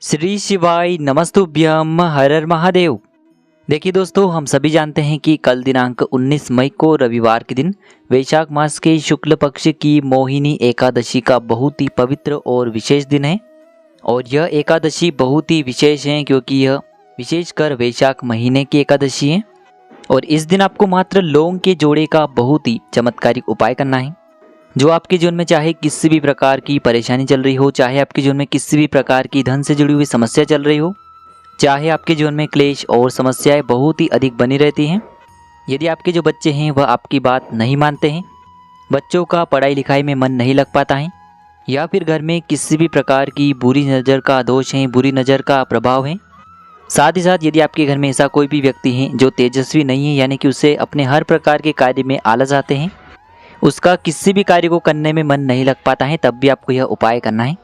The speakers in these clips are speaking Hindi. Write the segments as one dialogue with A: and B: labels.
A: श्री शिवाय नमस्तुभ्यम हर हर महादेव। देखिए दोस्तों, हम सभी जानते हैं कि कल दिनांक 19 मई को रविवार के दिन वैशाख मास के शुक्ल पक्ष की मोहिनी एकादशी का बहुत ही पवित्र और विशेष दिन है। और यह एकादशी बहुत ही विशेष है क्योंकि यह विशेषकर वैशाख महीने की एकादशी है। और इस दिन आपको मात्र लौंग के जोड़े का बहुत ही चमत्कारिक उपाय करना है। जो आपके जीवन में चाहे किसी भी प्रकार की परेशानी चल रही हो, चाहे आपके जीवन में किसी भी प्रकार की धन से जुड़ी हुई समस्या चल रही हो, चाहे आपके जीवन में क्लेश और समस्याएं बहुत ही अधिक बनी रहती हैं, यदि आपके जो बच्चे हैं वह आपकी बात नहीं मानते हैं, बच्चों का पढ़ाई लिखाई में मन नहीं लग पाता है, या फिर घर में किसी भी प्रकार की बुरी नज़र का दोष है, बुरी नज़र का प्रभाव है, साथ ही साथ यदि आपके घर में ऐसा कोई भी व्यक्ति है जो तेजस्वी नहीं है, यानी कि उसे अपने हर प्रकार के कार्य में आलस आते हैं, उसका किसी भी कार्य को करने में मन नहीं लग पाता है, तब भी आपको यह उपाय करना है।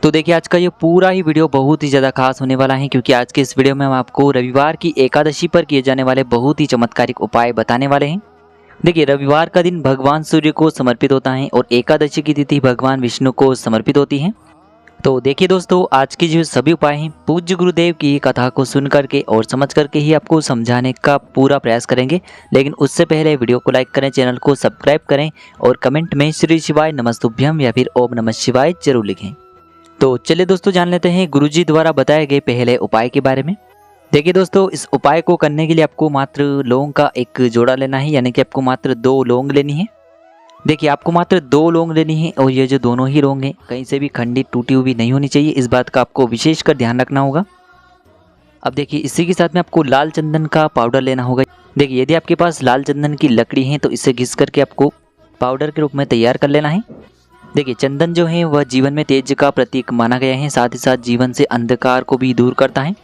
A: तो देखिए, आज का ये पूरा ही वीडियो बहुत ही ज़्यादा खास होने वाला है क्योंकि आज के इस वीडियो में हम आपको रविवार की एकादशी पर किए जाने वाले बहुत ही चमत्कारिक उपाय बताने वाले हैं। देखिए, रविवार का दिन भगवान सूर्य को समर्पित होता है और एकादशी की तिथि भगवान विष्णु को समर्पित होती है। तो देखिए दोस्तों, आज की जो सभी उपाय हैं पूज्य गुरुदेव की कथा को सुन करके और समझ करके ही आपको समझाने का पूरा प्रयास करेंगे। लेकिन उससे पहले वीडियो को लाइक करें, चैनल को सब्सक्राइब करें और कमेंट में श्री शिवाय नमस्तुभ्यम या फिर ओम नमः शिवाय जरूर लिखें। तो चलिए दोस्तों, जान लेते हैं गुरुजी द्वारा बताए गए पहले उपाय के बारे में। देखिए दोस्तों, इस उपाय को करने के लिए आपको मात्र लौंग का एक जोड़ा लेना है, यानी कि आपको मात्र 2 लौंग लेनी है। देखिए, आपको मात्र 2 लौंग लेनी है और ये जो दोनों ही लौंग हैं कहीं से भी खंडित टूटी हुई नहीं होनी चाहिए, इस बात का आपको विशेषकर ध्यान रखना होगा। अब देखिए, इसी के साथ में आपको लाल चंदन का पाउडर लेना होगा। देखिए, यदि आपके पास लाल चंदन की लकड़ी है तो इसे घिस करके आपको पाउडर के रूप में तैयार कर लेना है। देखिए, चंदन जो है वह जीवन में तेज का प्रतीक माना गया है, साथ ही साथ जीवन से अंधकार को भी दूर करता है।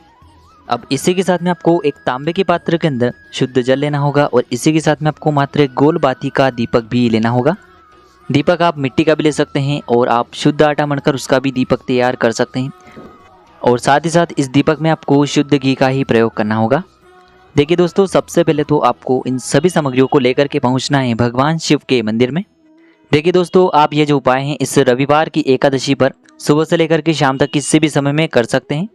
A: अब इसी के साथ में आपको एक तांबे के पात्र के अंदर शुद्ध जल लेना होगा और इसी के साथ में आपको मात्र एक गोल बाती का दीपक भी लेना होगा। दीपक आप मिट्टी का भी ले सकते हैं और आप शुद्ध आटा मढ़कर उसका भी दीपक तैयार कर सकते हैं। और साथ ही साथ इस दीपक में आपको शुद्ध घी का ही प्रयोग करना होगा। देखिए दोस्तों, सबसे पहले तो आपको इन सभी सामग्रियों को लेकर के पहुंचना है भगवान शिव के मंदिर में। देखिए दोस्तों, आप ये जो उपाय हैं इस रविवार की एकादशी पर सुबह से लेकर के शाम तक किसी भी समय में कर सकते हैं।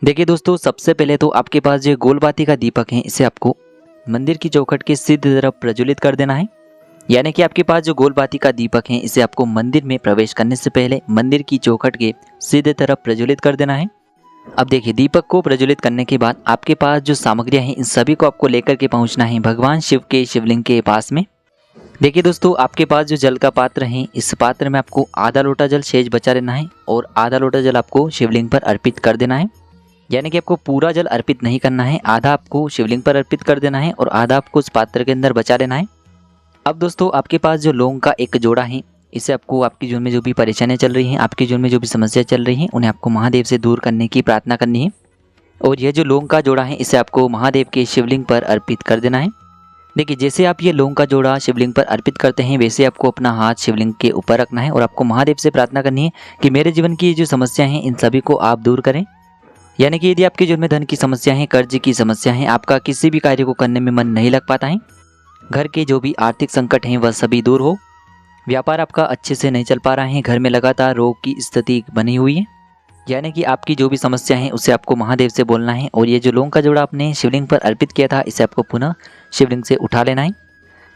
A: देखिए दोस्तों, सबसे पहले तो आपके पास जो गोल बाती का दीपक है इसे आपको मंदिर की चौखट के सीधी तरफ प्रज्वलित कर देना है। यानी कि आपके पास जो गोल बाती का दीपक है इसे आपको मंदिर में प्रवेश करने से पहले मंदिर की चौखट के सीधे तरफ प्रज्वलित कर देना है। अब देखिए, दीपक को प्रज्वलित करने के बाद आपके पास जो सामग्रियां हैं इन सभी को आपको लेकर के पहुंचना है भगवान शिव के शिवलिंग के पास में। देखिए दोस्तों, आपके पास जो जल का पात्र है इस पात्र में आपको आधा लोटा जल शेष बचा लेना है और आधा लोटा जल आपको शिवलिंग पर अर्पित कर देना है। यानी कि आपको पूरा जल अर्पित नहीं करना है, आधा आपको शिवलिंग पर अर्पित कर देना है और आधा आपको उस पात्र के अंदर बचा लेना है। अब दोस्तों, आपके पास जो लौंग का एक जोड़ा है इसे आपको आपके जीवन में जो भी परेशानियां चल रही हैं, आपके जीवन में जो भी समस्या चल रही हैं, उन्हें आपको महादेव से दूर करने की प्रार्थना करनी है। और यह जो लौंग का जोड़ा है इसे आपको महादेव के शिवलिंग पर अर्पित कर देना है। देखिए, जैसे आप ये लौंग का जोड़ा शिवलिंग पर अर्पित करते हैं वैसे आपको अपना हाथ शिवलिंग के ऊपर रखना है और आपको महादेव से प्रार्थना करनी है कि मेरे जीवन की जो समस्या हैं इन सभी को आप दूर करें। यानी कि यदि आपके जीवन में धन की समस्या है, कर्ज की समस्या है, आपका किसी भी कार्य को करने में मन नहीं लग पाता है, घर के जो भी आर्थिक संकट हैं वह सभी दूर हो, व्यापार आपका अच्छे से नहीं चल पा रहा है, घर में लगातार रोग की स्थिति बनी हुई है, यानी कि आपकी जो भी समस्या है उसे आपको महादेव से बोलना है। और ये जो लौंग का जोड़ा आपने शिवलिंग पर अर्पित किया था इसे आपको पुनः शिवलिंग से उठा लेना है।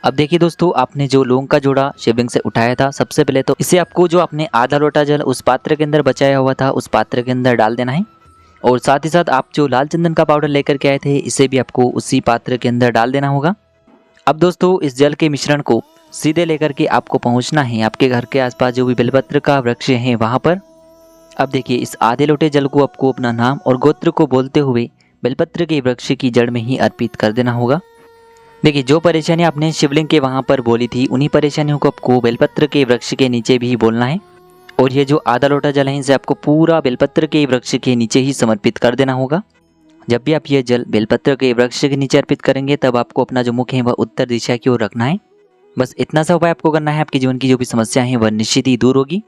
A: अब देखिए दोस्तों, आपने जो लौंग का जोड़ा शिवलिंग से उठाया था, सबसे पहले तो इसे आपको जो आपने आधा लोटा जल उस पात्र के अंदर बचाया हुआ था उस पात्र के अंदर डाल देना है। और साथ ही साथ आप जो लाल चंदन का पाउडर लेकर के आए थे इसे भी आपको उसी पात्र के अंदर डाल देना होगा। अब दोस्तों, इस जल के मिश्रण को सीधे लेकर के आपको पहुंचना है आपके घर के आसपास जो भी बेलपत्र का वृक्ष है वहां पर। अब देखिए, इस आधे लोटे जल को आपको अपना नाम और गोत्र को बोलते हुए बेलपत्र के वृक्ष की जड़ में ही अर्पित कर देना होगा। देखिए, जो परेशानी आपने शिवलिंग के वहां पर बोली थी उन्हीं परेशानियों को आपको बेलपत्र के वृक्ष के नीचे भी बोलना है। और ये जो आधा लोटा जल है इसे आपको पूरा बेलपत्र के वृक्ष के नीचे ही समर्पित कर देना होगा। जब भी आप ये जल बेलपत्र के वृक्ष के नीचे अर्पित करेंगे तब आपको अपना जो मुख है वह उत्तर दिशा की ओर रखना है। बस इतना सा उपाय आपको करना है, आपके जीवन की जो भी समस्या है वह निश्चित ही दूर होगी।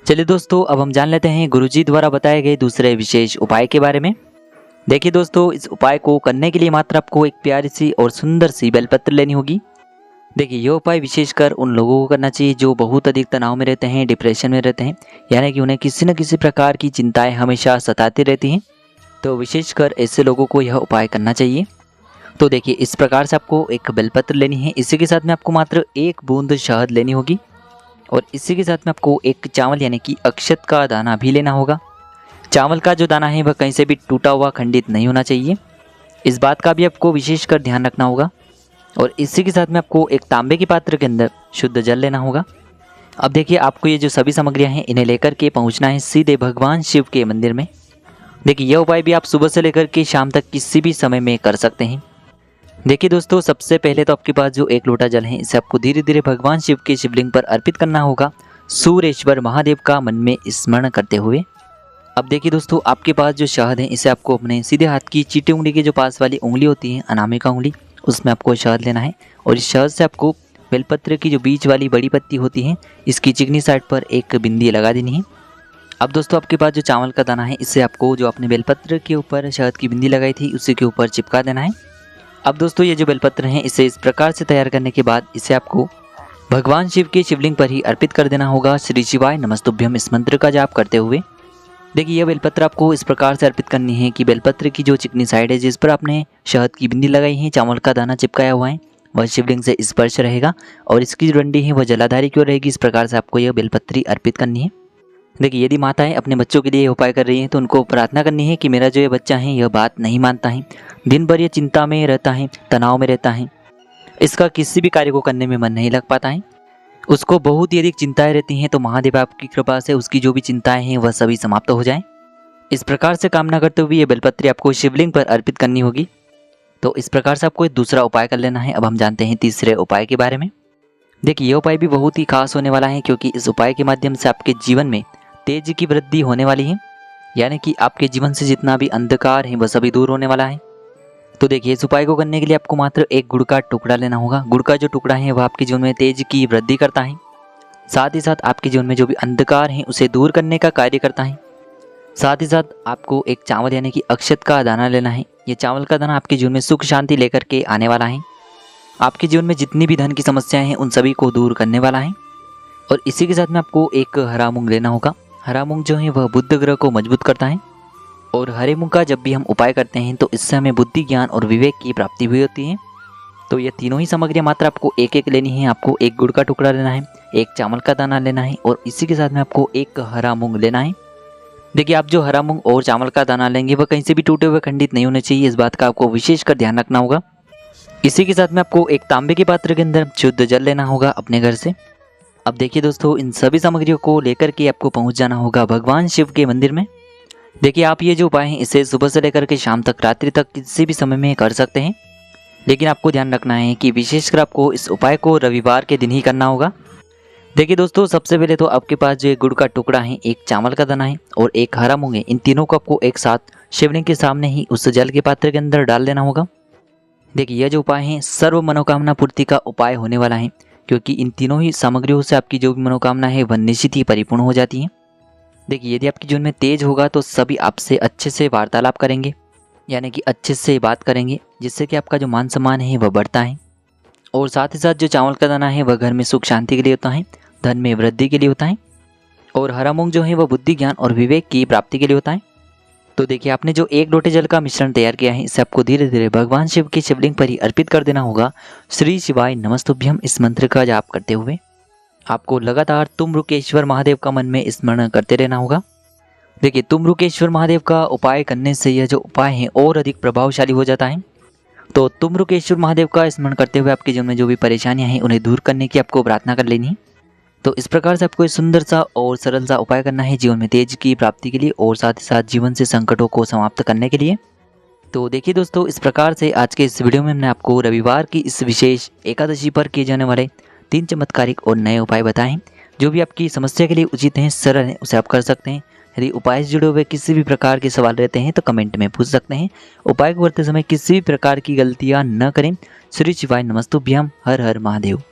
A: चलिए दोस्तों, अब हम जान लेते हैं गुरुजी द्वारा बताए गए दूसरे विशेष उपाय के बारे में। देखिए दोस्तों, इस उपाय को करने के लिए मात्र आपको एक प्यारी सी और सुंदर सी बेलपत्र लेनी होगी। देखिए ये उपाय विशेषकर उन लोगों को करना चाहिए जो बहुत अधिक तनाव में रहते हैं, डिप्रेशन में रहते हैं, यानी कि उन्हें किसी न किसी प्रकार की चिंताएं हमेशा सताती रहती हैं। तो विशेषकर ऐसे लोगों को यह उपाय करना चाहिए। तो देखिए इस प्रकार से आपको एक बेलपत्र लेनी है। इसी के साथ में आपको मात्र 1 बूंद शहद लेनी होगी और इसी के साथ में आपको एक चावल यानी कि अक्षत का दाना भी लेना होगा। चावल का जो दाना है वह कहीं से भी टूटा हुआ खंडित नहीं होना चाहिए, इस बात का भी आपको विशेषकर ध्यान रखना होगा। और इसी के साथ में आपको एक तांबे के पात्र के अंदर शुद्ध जल लेना होगा। अब देखिए आपको ये जो सभी सामग्रियां हैं इन्हें लेकर के पहुंचना है सीधे भगवान शिव के मंदिर में। देखिए यह उपाय भी आप सुबह से लेकर के शाम तक किसी भी समय में कर सकते हैं। देखिए दोस्तों, सबसे पहले तो आपके पास जो 1 लोटा जल है इसे आपको धीरे धीरे भगवान शिव के शिवलिंग पर अर्पित करना होगा, सूर्येश्वर महादेव का मन में स्मरण करते हुए। अब देखिए दोस्तों, आपके पास जो शहद है इसे आपको अपने सीधे हाथ की चीटी उंगली के जो पास वाली उंगली होती है, अनामिका उंगली, उसमें आपको शहद लेना है और इस शहद से आपको बेलपत्र की जो बीच वाली बड़ी पत्ती होती है इसकी चिकनी साइड पर एक बिंदी लगा देनी है। अब दोस्तों आपके पास जो चावल का दाना है इसे आपको जो आपने बेलपत्र के ऊपर शहद की बिंदी लगाई थी उसी के ऊपर चिपका देना है। अब दोस्तों ये जो बेलपत्र है इसे इस प्रकार से तैयार करने के बाद इसे आपको भगवान शिव के शिवलिंग पर ही अर्पित कर देना होगा, श्री शिवाय नमस्तुभ्यम इस मंत्र का जाप करते हुए। देखिए यह बेलपत्र आपको इस प्रकार से अर्पित करनी है कि बेलपत्र की जो चिकनी साइड है जिस पर आपने शहद की बिंदी लगाई है, चावल का दाना चिपकाया हुआ है, वह शिवलिंग से स्पर्श रहेगा और इसकी जो डंडी है वह जलाधारी की ओर रहेगी। इस प्रकार से आपको यह बेलपत्री अर्पित करनी है। देखिए यदि माताएं अपने बच्चों के लिए यह उपाय कर रही हैं तो उनको प्रार्थना करनी है कि मेरा जो ये बच्चा है यह बात नहीं मानता है, दिन भर ये चिंता में रहता है, तनाव में रहता है, इसका किसी भी कार्य को करने में मन नहीं लग पाता है, उसको बहुत ही अधिक चिंताएं रहती हैं, तो महादेव आपकी कृपा से उसकी जो भी चिंताएं हैं वह सभी समाप्त हो जाएं। इस प्रकार से कामना करते हुए ये बेलपत्री आपको शिवलिंग पर अर्पित करनी होगी। तो इस प्रकार से आपको एक दूसरा उपाय कर लेना है। अब हम जानते हैं तीसरे उपाय के बारे में। देखिए यह उपाय भी बहुत ही खास होने वाला है क्योंकि इस उपाय के माध्यम से आपके जीवन में तेज की वृद्धि होने वाली है, यानी कि आपके जीवन से जितना भी अंधकार है वह सभी दूर होने वाला है। तो देखिए इस उपाय को करने के लिए आपको मात्र 1 गुड़ का टुकड़ा लेना होगा। गुड़ का जो टुकड़ा है वह आपके जीवन में तेज की वृद्धि करता है, साथ ही साथ आपके जीवन में जो भी अंधकार है उसे दूर करने का कार्य करता है। साथ ही साथ आपको एक चावल यानी कि अक्षत का दाना लेना है। ये चावल का दाना आपके जीवन में सुख शांति लेकर के आने वाला है, आपके जीवन में जितनी भी धन की समस्याएं हैं उन सभी को दूर करने वाला है। और इसी के साथ में आपको एक हरा मूंग लेना होगा। हरा मूंग जो है वह बुध ग्रह को मजबूत करता है और हरे मूंग का जब भी हम उपाय करते हैं तो इससे हमें बुद्धि, ज्ञान और विवेक की प्राप्ति हुई होती है। तो ये तीनों ही सामग्रियां मात्र आपको एक एक लेनी है। आपको 1 गुड़ का टुकड़ा लेना है, 1 चावल का दाना लेना है और इसी के साथ में आपको 1 हरा मूंग लेना है। देखिए आप जो हरा मूंग और चावल का दाना लेंगे वह कहीं से भी टूटे हुए खंडित नहीं होने चाहिए, इस बात का आपको विशेषकर ध्यान रखना होगा। इसी के साथ में आपको एक तांबे के पात्र के अंदर शुद्ध जल लेना होगा अपने घर से। अब देखिए दोस्तों, इन सभी सामग्रियों को लेकर के आपको पहुंच जाना होगा भगवान शिव के मंदिर में। देखिए आप ये जो उपाय हैं इसे सुबह से लेकर के शाम तक, रात्रि तक किसी भी समय में कर सकते हैं, लेकिन आपको ध्यान रखना है कि विशेषकर आपको इस उपाय को रविवार के दिन ही करना होगा। देखिए दोस्तों, सबसे पहले तो आपके पास जो गुड़ का टुकड़ा है, 1 चावल का दाना है और 1 हरा मूंग है, इन तीनों को आपको एक साथ शिवलिंग के सामने ही उस जल के पात्र के अंदर डाल देना होगा। देखिए यह जो उपाय है सर्व मनोकामना पूर्ति का उपाय होने वाला है, क्योंकि इन तीनों ही सामग्रियों से आपकी जो भी मनोकामना है वह निश्चित ही परिपूर्ण हो जाती है। देखिए यदि आपकी जीवन में तेज होगा तो सभी आपसे अच्छे से वार्तालाप करेंगे, यानी कि अच्छे से बात करेंगे, जिससे कि आपका जो मान सम्मान है वह बढ़ता है। और साथ ही साथ जो चावल का दाना है वह घर में सुख शांति के लिए होता है, धन में वृद्धि के लिए होता है और हरा मूंग जो है वह बुद्धि, ज्ञान और विवेक की प्राप्ति के लिए होता है। तो देखिए आपने जो 1 लोटे जल का मिश्रण तैयार किया है इसे आपको धीरे धीरे भगवान शिव के शिवलिंग पर ही अर्पित कर देना होगा, श्री शिवाय नमस्तुभ्यम इस मंत्र का जाप करते हुए। आपको लगातार तुमरुकेश्वर महादेव का मन में स्मरण करते रहना होगा। देखिए तुमरुकेश्वर महादेव का उपाय करने से यह जो उपाय है और अधिक प्रभावशाली हो जाता है। तो तुमरुकेश्वर महादेव का स्मरण करते हुए आपके जीवन में जो भी परेशानियां हैं उन्हें दूर करने की आपको प्रार्थना कर लेनी है। तो इस प्रकार से आपको एक सुंदर सा और सरल सा उपाय करना है जीवन में तेज की प्राप्ति के लिए और साथ ही साथ जीवन से संकटों को समाप्त करने के लिए। तो देखिए दोस्तों, इस प्रकार से आज के इस वीडियो में हमने आपको रविवार की इस विशेष एकादशी पर किए जाने वाले 3 चमत्कारिक और नए उपाय बताएं, जो भी आपकी समस्या के लिए उचित हैं, सरल हैं, उसे आप कर सकते हैं। यदि उपाय से जुड़े हुए किसी भी प्रकार के सवाल रहते हैं तो कमेंट में पूछ सकते हैं। उपाय को करते समय किसी भी प्रकार की गलतियां न करें। श्री शिवाय नमस्तुभ्यम। हर हर महादेव।